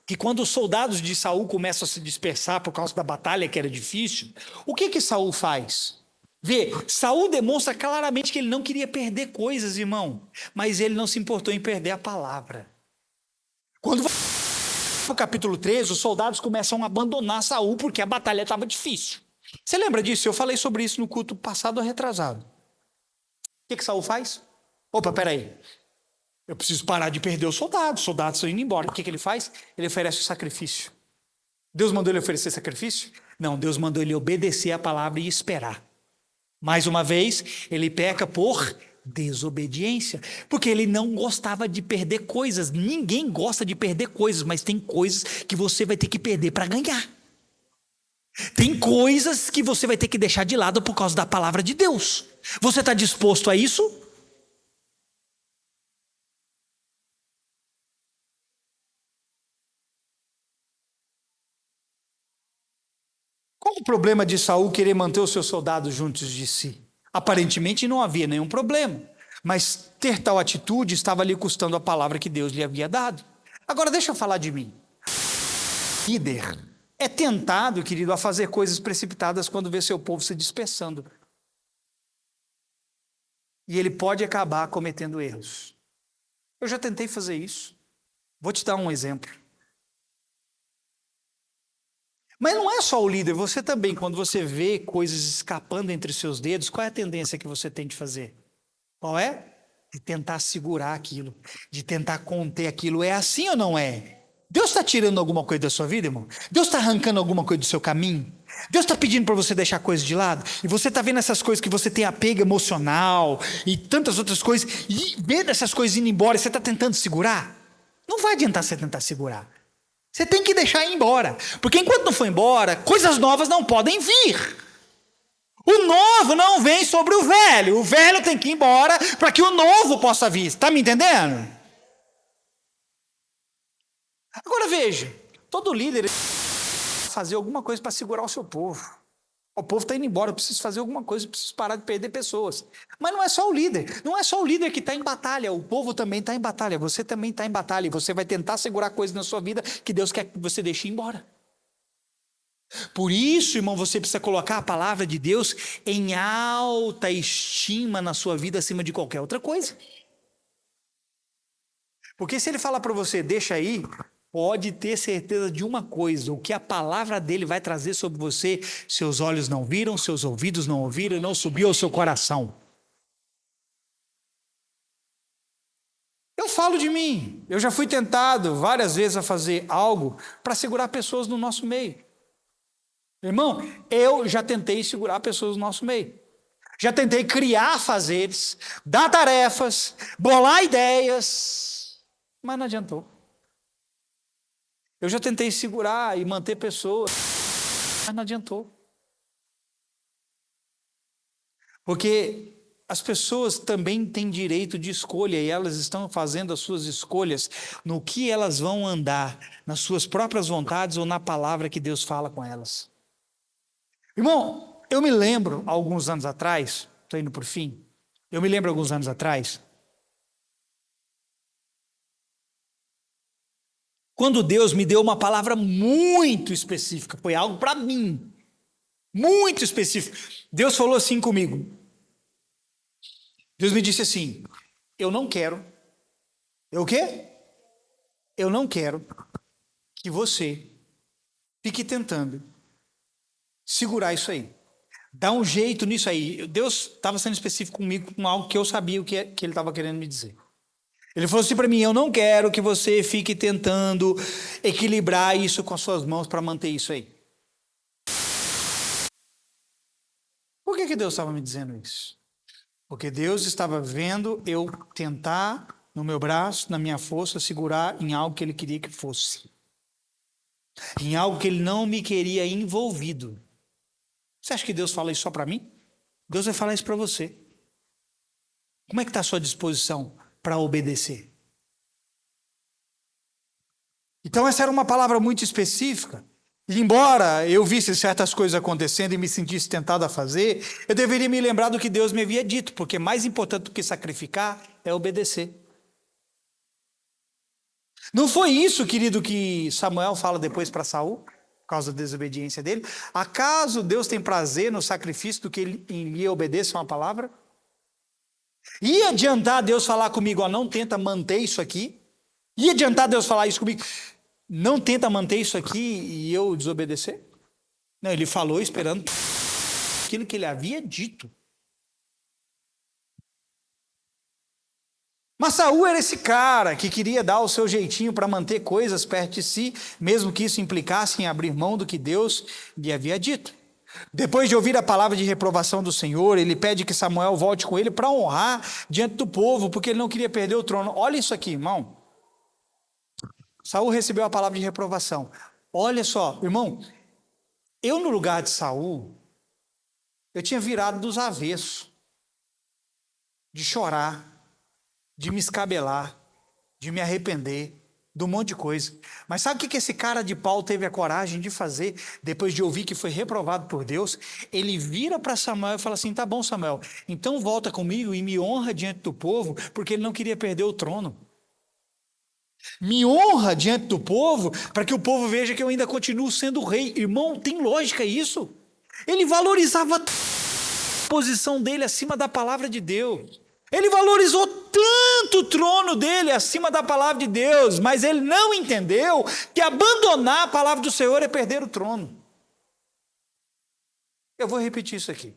que quando os soldados de Saul começam a se dispersar por causa da batalha que era difícil, o que Saul faz? Vê, Saul demonstra claramente que ele não queria perder coisas, irmão, mas ele não se importou em perder a palavra. Quando no capítulo 13, os soldados começam a abandonar Saul porque a batalha estava difícil. Você lembra disso? Eu falei sobre isso no culto passado ou retrasado. O que Saul faz? Opa, peraí. Eu preciso parar de perder os soldados estão indo embora. O que ele faz? Ele oferece o sacrifício. Deus mandou ele oferecer sacrifício? Não, Deus mandou ele obedecer a palavra e esperar. Mais uma vez, ele peca por Desobediência. Porque ele não gostava de perder coisas. Ninguém gosta de perder coisas, mas tem coisas que você vai ter que perder para ganhar. Tem coisas que você vai ter que deixar de lado por causa da palavra de Deus. Você está disposto a isso? Qual o problema de Saul querer manter os seus soldados juntos de si? Aparentemente não havia nenhum problema, mas ter tal atitude estava lhe custando a palavra que Deus lhe havia dado. Agora deixa eu falar de mim. Líder é tentado, querido, a fazer coisas precipitadas quando vê seu povo se dispersando. E ele pode acabar cometendo erros. Eu já tentei fazer isso. Vou te dar um exemplo. Mas não é só o líder, você também, quando você vê coisas escapando entre seus dedos, qual é a tendência que você tem de fazer? Qual é? De tentar segurar aquilo, de tentar conter aquilo. É assim ou não é? Deus está tirando alguma coisa da sua vida, irmão? Deus está arrancando alguma coisa do seu caminho? Deus está pedindo para você deixar coisas de lado? E você está vendo essas coisas que você tem apego emocional e tantas outras coisas, e vendo essas coisas indo embora, você está tentando segurar? Não vai adiantar você tentar segurar. Você tem que deixar ir embora. Porque enquanto não for embora, coisas novas não podem vir. O novo não vem sobre o velho. O velho tem que ir embora para que o novo possa vir. Está me entendendo? Agora veja, todo líder fazer alguma coisa para segurar o seu povo. O povo está indo embora, eu preciso fazer alguma coisa, eu preciso parar de perder pessoas. Mas não é só o líder, não é só o líder que está em batalha, o povo também está em batalha, você também está em batalha, e você vai tentar segurar coisas na sua vida que Deus quer que você deixe ir embora. Por isso, irmão, você precisa colocar a palavra de Deus em alta estima na sua vida acima de qualquer outra coisa. Porque se ele falar para você, deixa aí, pode ter certeza de uma coisa, o que a palavra dele vai trazer sobre você, seus olhos não viram, seus ouvidos não ouviram, não subiu ao seu coração. Eu falo de mim, eu já fui tentado várias vezes a fazer algo para segurar pessoas no nosso meio. Irmão, eu já tentei segurar pessoas no nosso meio. Já tentei criar fazeres, dar tarefas, bolar ideias, mas não adiantou. Eu já tentei segurar e manter pessoas, mas não adiantou. Porque as pessoas também têm direito de escolha e elas estão fazendo as suas escolhas no que elas vão andar, nas suas próprias vontades ou na palavra que Deus fala com elas. Irmão, eu me lembro, alguns anos atrás, estou indo por fim, eu me lembro alguns anos atrás, quando Deus me deu uma palavra muito específica, foi algo para mim, muito específico. Deus falou assim comigo. Deus me disse assim, eu não quero, eu o quê? Eu não quero que você fique tentando segurar isso aí. Dá um jeito nisso aí. Deus estava sendo específico comigo com algo que eu sabia o que ele estava querendo me dizer. Ele falou assim para mim, eu não quero que você fique tentando equilibrar isso com as suas mãos para manter isso aí. Por que Deus estava me dizendo isso? Porque Deus estava vendo eu tentar, no meu braço, na minha força, segurar em algo que Ele queria que fosse. Em algo que Ele não me queria envolvido. Você acha que Deus fala isso só para mim? Deus vai falar isso para você. Como é que está a sua disposição para obedecer? Então essa era uma palavra muito específica. E embora eu visse certas coisas acontecendo e me sentisse tentado a fazer, eu deveria me lembrar do que Deus me havia dito, porque mais importante do que sacrificar é obedecer. Não foi isso, querido, que Samuel fala depois para Saul, por causa da desobediência dele? Acaso Deus tem prazer no sacrifício do que ele lhe obedeça uma palavra? Ia adiantar Deus falar comigo, ó, não tenta manter isso aqui? Ia adiantar Deus falar isso comigo? Não tenta manter isso aqui e eu desobedecer? Não, ele falou esperando aquilo que ele havia dito. Mas Saul era esse cara que queria dar o seu jeitinho para manter coisas perto de si, mesmo que isso implicasse em abrir mão do que Deus lhe havia dito. Depois de ouvir a palavra de reprovação do Senhor, ele pede que Samuel volte com ele para honrar diante do povo, porque ele não queria perder o trono. Olha isso aqui, irmão. Saul recebeu a palavra de reprovação. Olha só, irmão, eu no lugar de Saul, eu tinha virado dos avessos, de chorar, de me escabelar, de me arrepender, de um monte de coisa. Mas sabe o que esse cara de pau teve a coragem de fazer, depois de ouvir que foi reprovado por Deus? Ele vira para Samuel e fala assim, tá bom, Samuel, então volta comigo e me honra diante do povo, porque ele não queria perder o trono. Me honra diante do povo, para que o povo veja que eu ainda continuo sendo rei. Irmão, tem lógica isso? Ele valorizava a posição dele acima da palavra de Deus. Ele valorizou tanto o trono dele acima da palavra de Deus, mas ele não entendeu que abandonar a palavra do Senhor é perder o trono. Eu vou repetir isso aqui.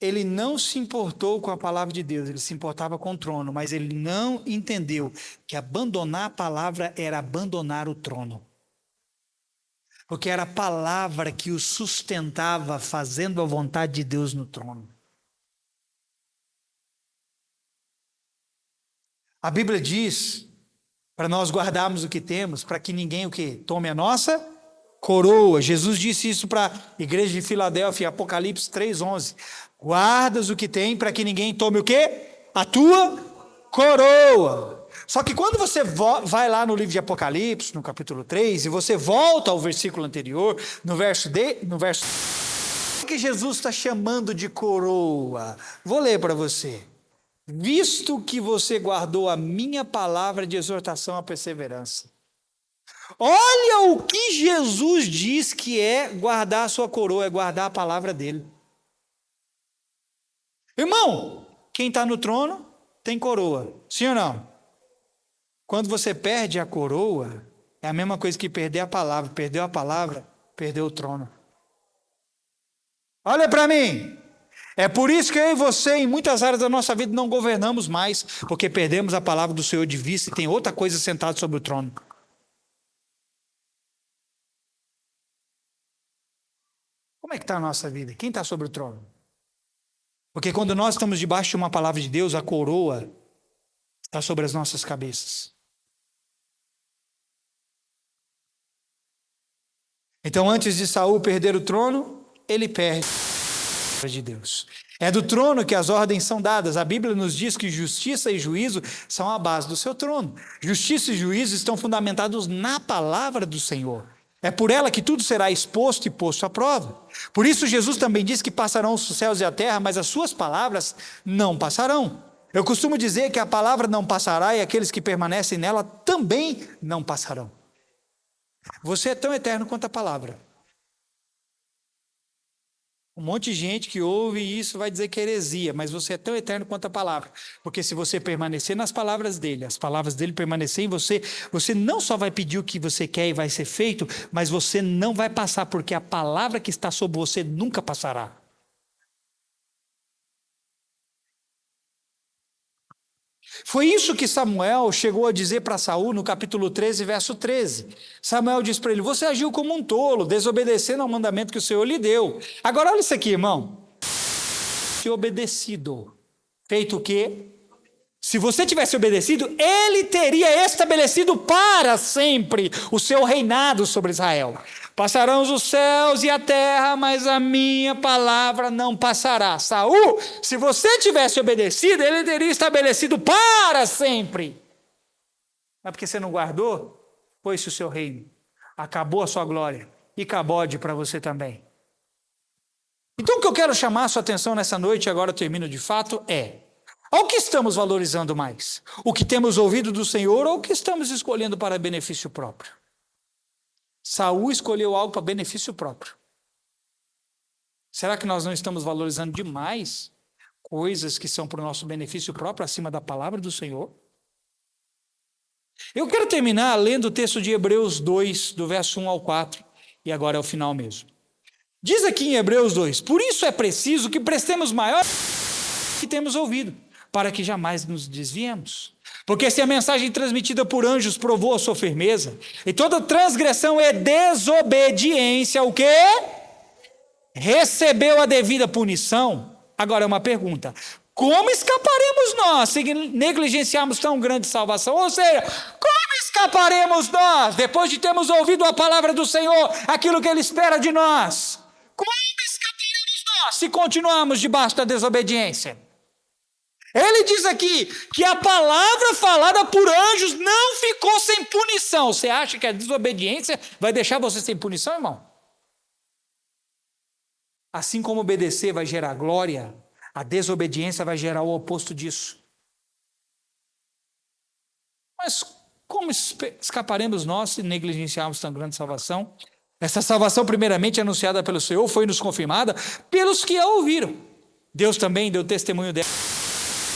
Ele não se importou com a palavra de Deus, ele se importava com o trono, mas ele não entendeu que abandonar a palavra era abandonar o trono. Porque era a palavra que o sustentava fazendo a vontade de Deus no trono. A Bíblia diz para nós guardarmos o que temos, para que ninguém o quê? Tome a nossa coroa. Jesus disse isso para a igreja de Filadélfia, Apocalipse 3:11. Guardas o que tem para que ninguém tome o quê? A tua coroa. Só que quando você vai lá no livro de Apocalipse, no capítulo 3, e você volta ao versículo anterior, no verso o que Jesus está chamando de coroa? Vou ler para você. Visto que você guardou a minha palavra de exortação à perseverança. Olha o que Jesus diz que é guardar a sua coroa, é guardar a palavra dele. Irmão, quem está no trono tem coroa, sim ou não? Quando você perde a coroa, é a mesma coisa que perder a palavra. Perdeu a palavra, perdeu o trono. Olha para mim. É por isso que eu e você, em muitas áreas da nossa vida, não governamos mais, porque perdemos a palavra do Senhor de vista e tem outra coisa sentada sobre o trono. Como é que está a nossa vida? Quem está sobre o trono? Porque quando nós estamos debaixo de uma palavra de Deus, a coroa está sobre as nossas cabeças. Então, antes de Saul perder o trono, ele perde a palavra de Deus. É do trono que as ordens são dadas. A Bíblia nos diz que justiça e juízo são a base do seu trono. Justiça e juízo estão fundamentados na palavra do Senhor. É por ela que tudo será exposto e posto à prova. Por isso Jesus também diz que passarão os céus e a terra, mas as suas palavras não passarão. Eu costumo dizer que a palavra não passará e aqueles que permanecem nela também não passarão. Você é tão eterno quanto a palavra. Um monte de gente que ouve isso vai dizer que é heresia, mas você é tão eterno quanto a palavra. Porque se você permanecer nas palavras dele, as palavras dele permanecer em você, você não só vai pedir o que você quer e vai ser feito, mas você não vai passar, porque a palavra que está sobre você nunca passará. Foi isso que Samuel chegou a dizer para Saul no capítulo 13, verso 13. Samuel diz para ele, você agiu como um tolo, desobedecendo ao mandamento que o Senhor lhe deu. Agora olha isso aqui, irmão. Se obedecido, feito o quê? Se você tivesse obedecido, ele teria estabelecido para sempre o seu reinado sobre Israel. Passarão os céus e a terra, mas a minha palavra não passará. Saul, se você tivesse obedecido, ele teria estabelecido para sempre. Mas porque você não guardou, foi-se o seu reino. Acabou a sua glória. E cabode para você também. Então o que eu quero chamar a sua atenção nessa noite, e agora eu termino de fato, é: ao que estamos valorizando mais? O que temos ouvido do Senhor ou o que estamos escolhendo para benefício próprio? Saul escolheu algo para benefício próprio. Será que nós não estamos valorizando demais coisas que são para o nosso benefício próprio acima da palavra do Senhor? Eu quero terminar lendo o texto de Hebreus 2, do verso 1 ao 4, e agora é o final mesmo. Diz aqui em Hebreus 2, por isso é preciso que prestemos maior que temos ouvido, para que jamais nos desviemos. Porque se a mensagem transmitida por anjos provou a sua firmeza, e toda transgressão é desobediência, o quê? Recebeu a devida punição. Agora é uma pergunta: como escaparemos nós se negligenciarmos tão grande salvação? Ou seja, como escaparemos nós depois de termos ouvido a palavra do Senhor, aquilo que Ele espera de nós? Como escaparemos nós se continuarmos debaixo da desobediência? Ele diz aqui que a palavra falada por anjos não ficou sem punição. Você acha que a desobediência vai deixar você sem punição, irmão? Assim como obedecer vai gerar glória, a desobediência vai gerar o oposto disso. Mas como escaparemos nós se negligenciarmos tão grande salvação? Essa salvação, primeiramente anunciada pelo Senhor, foi nos confirmada pelos que a ouviram. Deus também deu testemunho dela.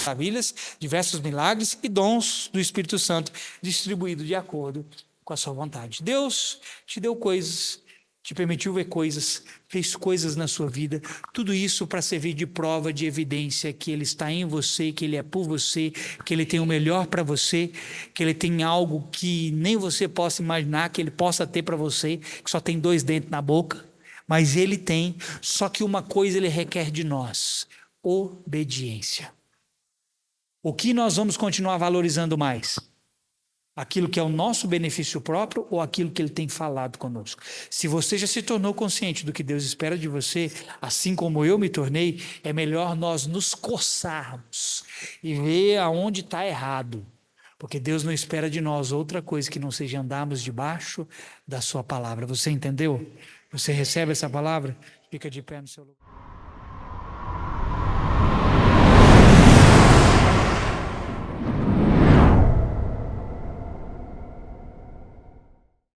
Maravilhas, diversos milagres e dons do Espírito Santo distribuídos de acordo com a sua vontade. Deus te deu coisas, te permitiu ver coisas, fez coisas na sua vida, tudo isso para servir de prova, de evidência que Ele está em você, que Ele é por você, que Ele tem o melhor para você, que Ele tem algo que nem você possa imaginar que Ele possa ter para você, que só tem 2 dentes na boca, mas Ele tem, só que uma coisa Ele requer de nós: obediência. O que nós vamos continuar valorizando mais? Aquilo que é o nosso benefício próprio ou aquilo que Ele tem falado conosco? Se você já se tornou consciente do que Deus espera de você, assim como eu me tornei, é melhor nós nos coçarmos e ver aonde está errado. Porque Deus não espera de nós outra coisa que não seja andarmos debaixo da sua palavra. Você entendeu? Você recebe essa palavra? Fica de pé no seu lugar.